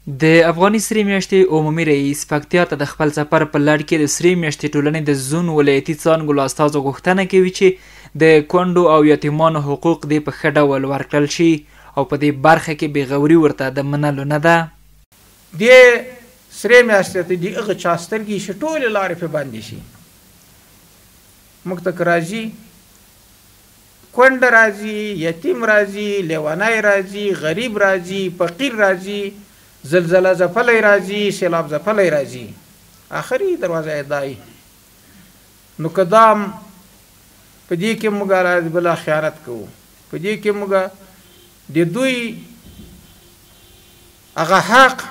د افغاني سرې میاشتې عمومي رئیس پکتیا ته د خپل سفر په لړ کې د سرې میاشتې ټولنې د زون ولایتي څانګو له استازو غوښتنه کوي چې د کونډو او یتیمانو حقوق دې په ښه ډول ورکړل شي او په دې برخه کې بېغوري ورته د منلو نه ده. دې سرې میاشتې ته د هغه چا سترګې چې ټولې لارې پرې بندې شي، موږ ته که راځي کونډه راځي، یتیم راځي، لیونی راځي، غریب راځي، فقیر راځي، زلزله ځپلی راځي، سیلاب ځپلی راځي، آخري دروازه یې دای. نو که دا په دې کې موږ بله خیانت کوو، په دې کې موږ د دوی هغه حق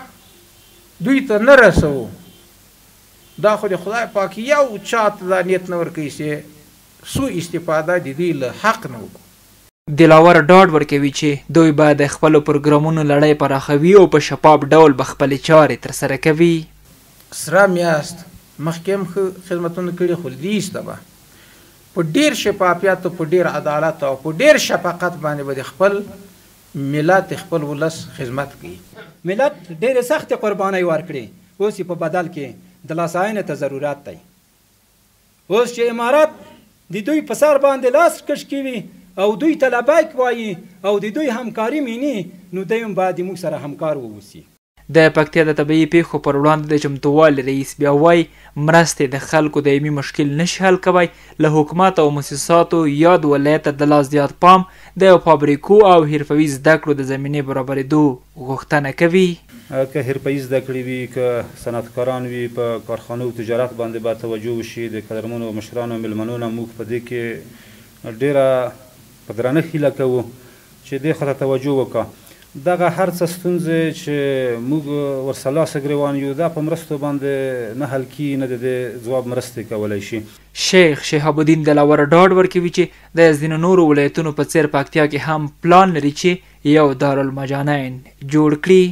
دوی ته نه رسوو، دا خو د خدای پاک یو چا ته دا نیت نه ورکوي چې سوء استفاده د دوی له حق نه وکړو. دلاور ډاډ ورکوي چې دوی به د خپلو پروګرامونو لړۍ پراخوي او په شفاف ډول به خپلې چارې ترسره کوي. سره میاشت مخکې هم ښه خدمتونه کړي، خو لیسته به په ډېر شفافیت او په ډېر عدالت او په ډېر شفقت باندې به د خپل ملت خپل ولس خدمت کوي. ملت ډېرې سختې قربانۍ ورکړي، اوس په بدل کې د لاساینې ته ضرورت دی. اوس چې امارات د دوی په سر باندې لاس کش کوي او دوی ته لبیک وایي او د دوی همکاري مینی، نو دوی هم باید موږ سره همکار واوسي. د پکتیا د طبیعي پیښو پر وړاندې د چمتووالي رئیس بیا وایي مرستې د خلکو دایمي مشکل نشي حل کوی، له حکومت او مؤسساتو یا د ولایت د لا زیات پام د فابریکو او حرفوي زده کړو د زمینې برابرېدو غوښتنه کوي. که حرفوي زده کړې وي، که صنعتکاران وي، په کارخانو او تجارت باندې باید توجه وشي. د قدرمنو مشرانو مېلمنو نه موږ په دې کې ډېره په درنه هیله کوو چې دې خواته توجه وکړه. دغه هر څه ستونزې چې موږ ورسره لاسه ګرېوان یو، دا په مرستو باندې نه حل کېږي، نه د دې ځواب مرستې کولی شي. شیخ شهاب الدین دلاور ډاډ ورکوي چې د ځینو نورو ولایتونو په څېر پکتیا کې هم پلان لري چې یو دارالمجانین جوړ کړي.